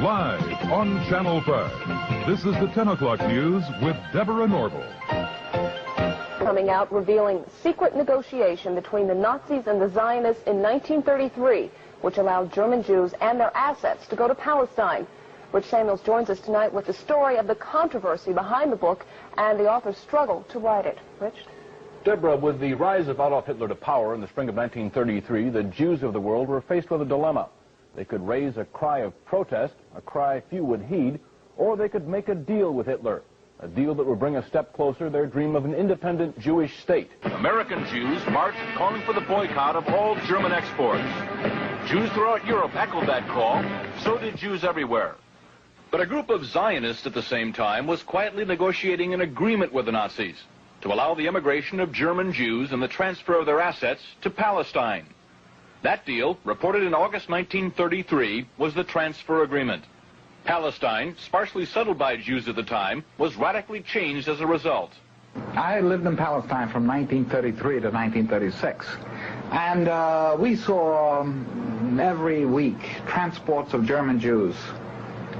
Live on Channel 5. This is the 10 o'clock news with Deborah Norville. Coming out revealing secret negotiation between the Nazis and the Zionists in 1933, which allowed German Jews and their assets to go to Palestine. Rich Samuels joins us tonight with the story of the controversy behind the book and the author's struggle to write it. Rich? Deborah, with the rise of Adolf Hitler to power in the spring of 1933, the Jews of the world were faced with a dilemma. They could raise a cry of protest, a cry few would heed, or they could make a deal with Hitler, a deal that would bring a step closer their dream of an independent Jewish state. American Jews marched calling for the boycott of all German exports. Jews throughout Europe echoed that call, so did Jews everywhere. But a group of Zionists at the same time was quietly negotiating an agreement with the Nazis to allow the immigration of German Jews and the transfer of their assets to Palestine. That deal, reported in August 1933, was the transfer agreement. Palestine, sparsely settled by Jews at the time, was radically changed as a result. I lived in Palestine from 1933 to 1936, and we saw every week transports of German Jews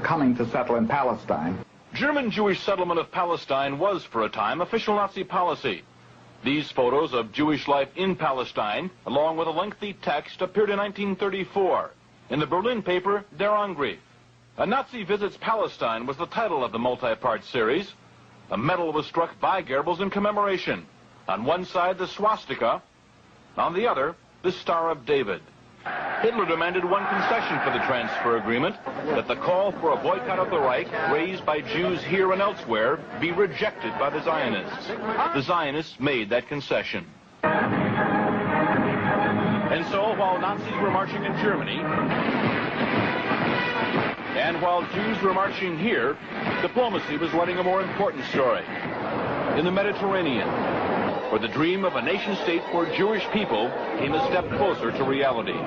coming to settle in Palestine. German Jewish settlement of Palestine was, for a time, official Nazi policy. These photos of Jewish life in Palestine, along with a lengthy text, appeared in 1934 in the Berlin paper Der Angriff. A Nazi Visits Palestine was the title of the multi-part series. A medal was struck by Goebbels in commemoration. On one side, the swastika. On the other, the Star of David. Hitler demanded one concession for the transfer agreement, that the call for a boycott of the Reich, raised by Jews here and elsewhere, be rejected by the Zionists. The Zionists made that concession. And so, while Nazis were marching in Germany, and while Jews were marching here, diplomacy was writing a more important story. In the Mediterranean, where the dream of a nation-state for Jewish people came a step closer to reality.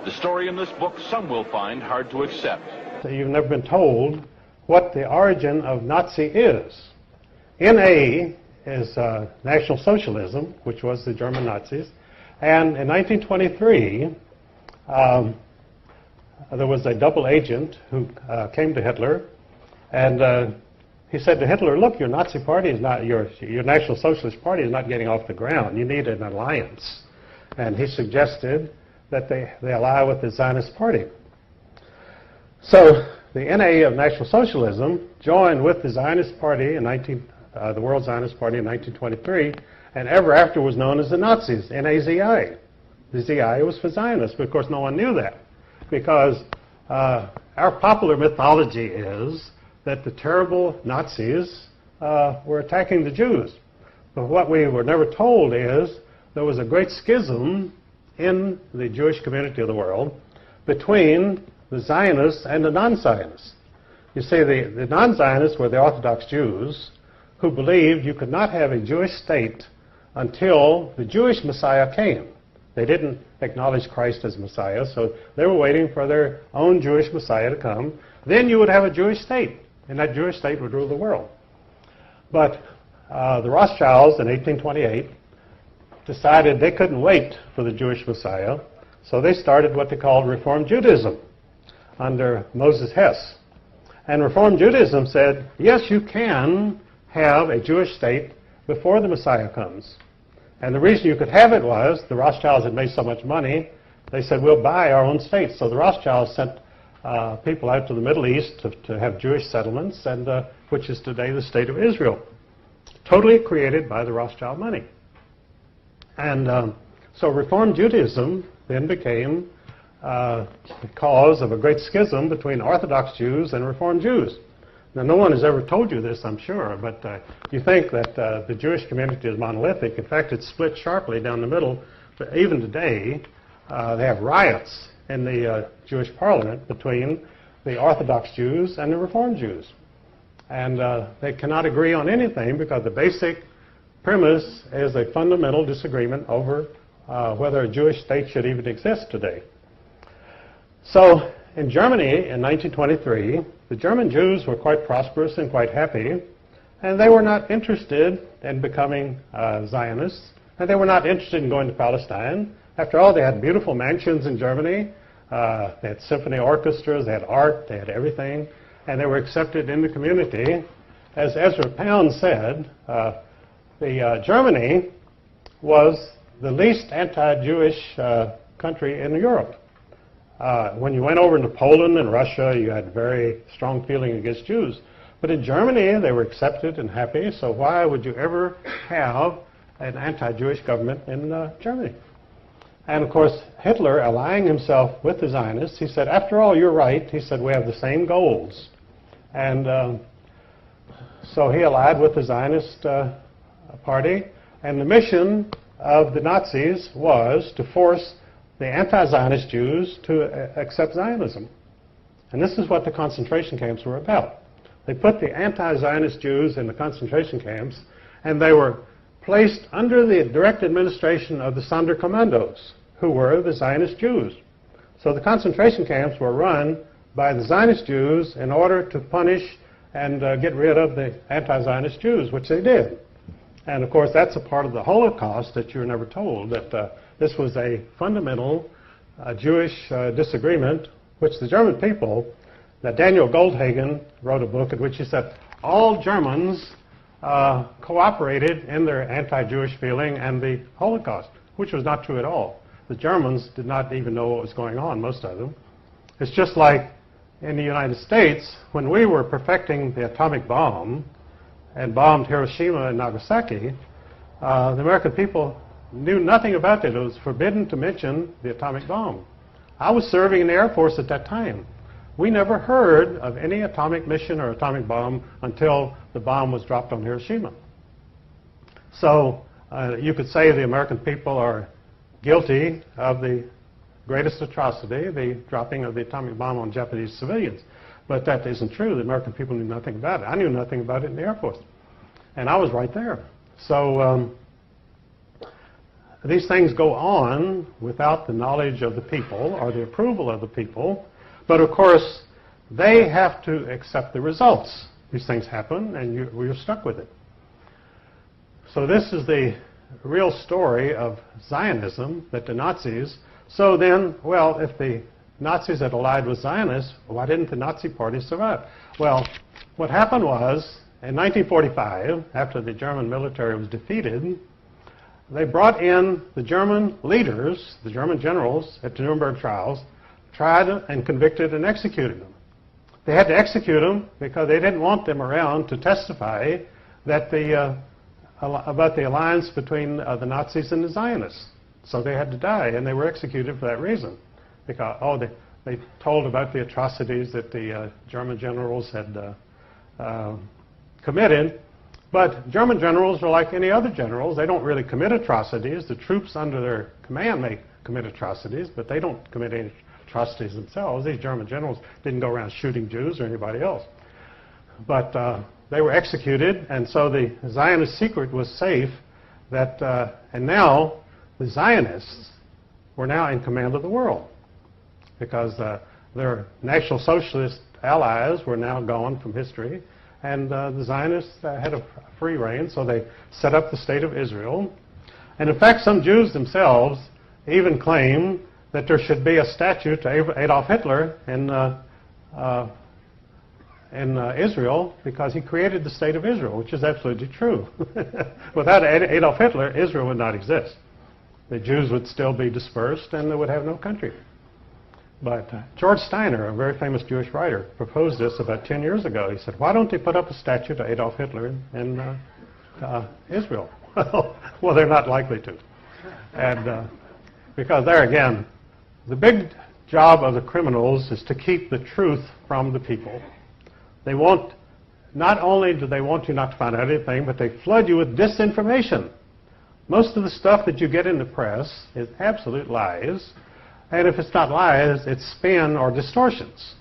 The story in this book some will find hard to accept. You've never been told what the origin of Nazi is. NA is National Socialism, which was the German Nazis, and in 1923 there was a double agent who came to Hitler, and he said to Hitler, look, your Nazi party is not, your National Socialist Party is not getting off the ground. You need an alliance. And he suggested that they ally with the Zionist Party. So the NA of National Socialism joined with the Zionist Party in the World Zionist Party in 1923, and ever after was known as the Nazis, NAZI. The ZI was for Zionists, but of course no one knew that, because our popular mythology is that the terrible Nazis were attacking the Jews. But what we were never told is there was a great schism in the Jewish community of the world between the Zionists and the non-Zionists. You see, the non-Zionists were the Orthodox Jews who believed you could not have a Jewish state until the Jewish Messiah came. They didn't acknowledge Christ as Messiah, so they were waiting for their own Jewish Messiah to come. Then you would have a Jewish state, and that Jewish state would rule the world. But the Rothschilds in 1828 decided they couldn't wait for the Jewish Messiah, so they started what they called Reform Judaism under Moses Hess. And Reform Judaism said, yes, you can have a Jewish state before the Messiah comes. And the reason you could have it was the Rothschilds had made so much money, they said, we'll buy our own state. So the Rothschilds sent people out to the Middle East to have Jewish settlements, and which is today the state of Israel, totally created by the Rothschild money. And so Reform Judaism then became the cause of a great schism between Orthodox Jews and Reform Jews. Now, no one has ever told you this, I'm sure, but you think that the Jewish community is monolithic. In fact, it's split sharply down the middle. But even today, they have riots in the Jewish parliament between the Orthodox Jews and the Reform Jews. And they cannot agree on anything because the basic premise is a fundamental disagreement over whether a Jewish state should even exist today. So in Germany in 1923, the German Jews were quite prosperous and quite happy, and they were not interested in becoming Zionists, and they were not interested in going to Palestine. After all, they had beautiful mansions in Germany. They had symphony orchestras, they had art, they had everything, and they were accepted in the community. As Ezra Pound said, Germany was the least anti-Jewish country in Europe. When you went over into Poland and Russia, you had very strong feeling against Jews. But in Germany, they were accepted and happy, so why would you ever have an anti-Jewish government in Germany? And of course, Hitler, allying himself with the Zionists, he said, after all, you're right. He said, we have the same goals. And so he allied with the Zionist party, and the mission of the Nazis was to force the anti-Zionist Jews to accept Zionism. And this is what the concentration camps were about. They put the anti-Zionist Jews in the concentration camps, and they were placed under the direct administration of the Sonderkommandos, who were the Zionist Jews. So the concentration camps were run by the Zionist Jews in order to punish and get rid of the anti-Zionist Jews, which they did. And of course, that's a part of the Holocaust that you're never told, that this was a fundamental Jewish disagreement, which the German people, that Daniel Goldhagen wrote a book in which he said all Germans cooperated in their anti-Jewish feeling and the Holocaust, which was not true at all. The Germans did not even know what was going on, most of them. It's just like in the United States, when we were perfecting the atomic bomb and bombed Hiroshima and Nagasaki, the American people knew nothing about it. It was forbidden to mention the atomic bomb. I was serving in the Air Force at that time. We never heard of any atomic mission or atomic bomb until the bomb was dropped on Hiroshima. So you could say the American people are guilty of the greatest atrocity, the dropping of the atomic bomb on Japanese civilians. But that isn't true. The American people knew nothing about it. I knew nothing about it in the Air Force. And I was right there. So these things go on without the knowledge of the people or the approval of the people. But of course, they have to accept the results. These things happen, and you're stuck with it. So this is the real story of Zionism, that the Nazis. So then, well, if the Nazis had allied with Zionists, why didn't the Nazi party survive? Well, what happened was, in 1945, after the German military was defeated, they brought in the German leaders, the German generals, at the Nuremberg trials, tried and convicted and executed them. They had to execute them because they didn't want them around to testify that about the alliance between the Nazis and the Zionists. So they had to die, and they were executed for that reason. Because, they told about the atrocities that the German generals had committed. But German generals are like any other generals. They don't really commit atrocities. The troops under their command may commit atrocities, but they don't commit any atrocities themselves. These German generals didn't go around shooting Jews or anybody else. But they were executed, and so the Zionist secret was safe. And now the Zionists were now in command of the world because their National Socialist allies were now gone from history, and the Zionists had a free reign, so they set up the State of Israel. And in fact, some Jews themselves even claim that there should be a statue to Adolf Hitler in Israel because he created the State of Israel, which is absolutely true. Without Adolf Hitler, Israel would not exist. The Jews would still be dispersed and they would have no country. But George Steiner, a very famous Jewish writer, proposed this about 10 years ago. He said, why don't they put up a statue to Adolf Hitler in Israel? Well, they're not likely to. And because there again, the big job of the criminals is to keep the truth from the people. They want, not only do they want you not to find out anything, but they flood you with disinformation. Most of the stuff that you get in the press is absolute lies. And if it's not lies, it's spin or distortions.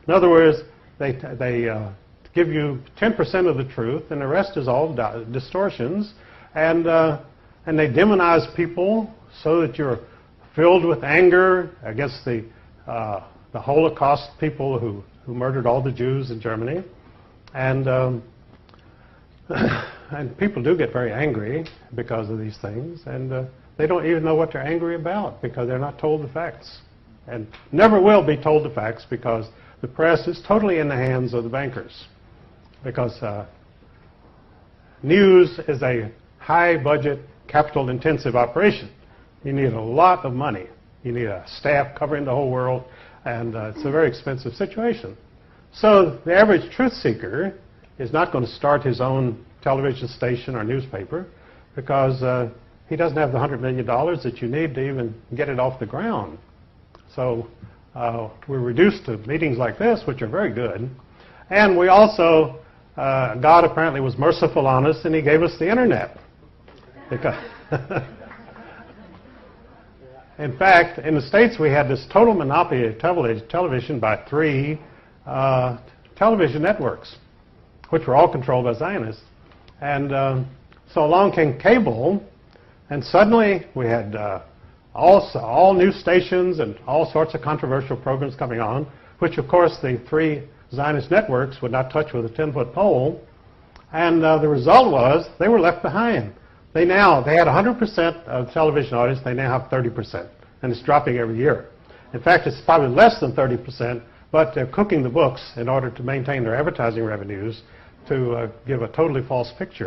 In other words, they give you 10% of the truth, and the rest is all distortions. And they demonize people so that you're filled with anger against the Holocaust people who murdered all the Jews in Germany. And people do get very angry because of these things. And they don't even know what they're angry about because they're not told the facts. and never will be told the facts, because the press is totally in the hands of the bankers. Because news is a high-budget, capital-intensive operation. You need a lot of money. You need a staff covering the whole world, and it's a very expensive situation. So the average truth seeker is not going to start his own television station or newspaper, because he doesn't have the $100 million that you need to even get it off the ground. So we're reduced to meetings like this, which are very good. And we also, God apparently was merciful on us, and he gave us the internet. Because in fact, in the States, we had this total monopoly of television by 3 television networks, which were all controlled by Zionists. And so along came cable, and suddenly we had all new stations and all sorts of controversial programs coming on, which of course the 3 Zionist networks would not touch with a 10-foot pole. And the result was they were left behind. They had 100% of the television audience. They now have 30%, and it's dropping every year. In fact, it's probably less than 30%, but they're cooking the books in order to maintain their advertising revenues to give a totally false picture.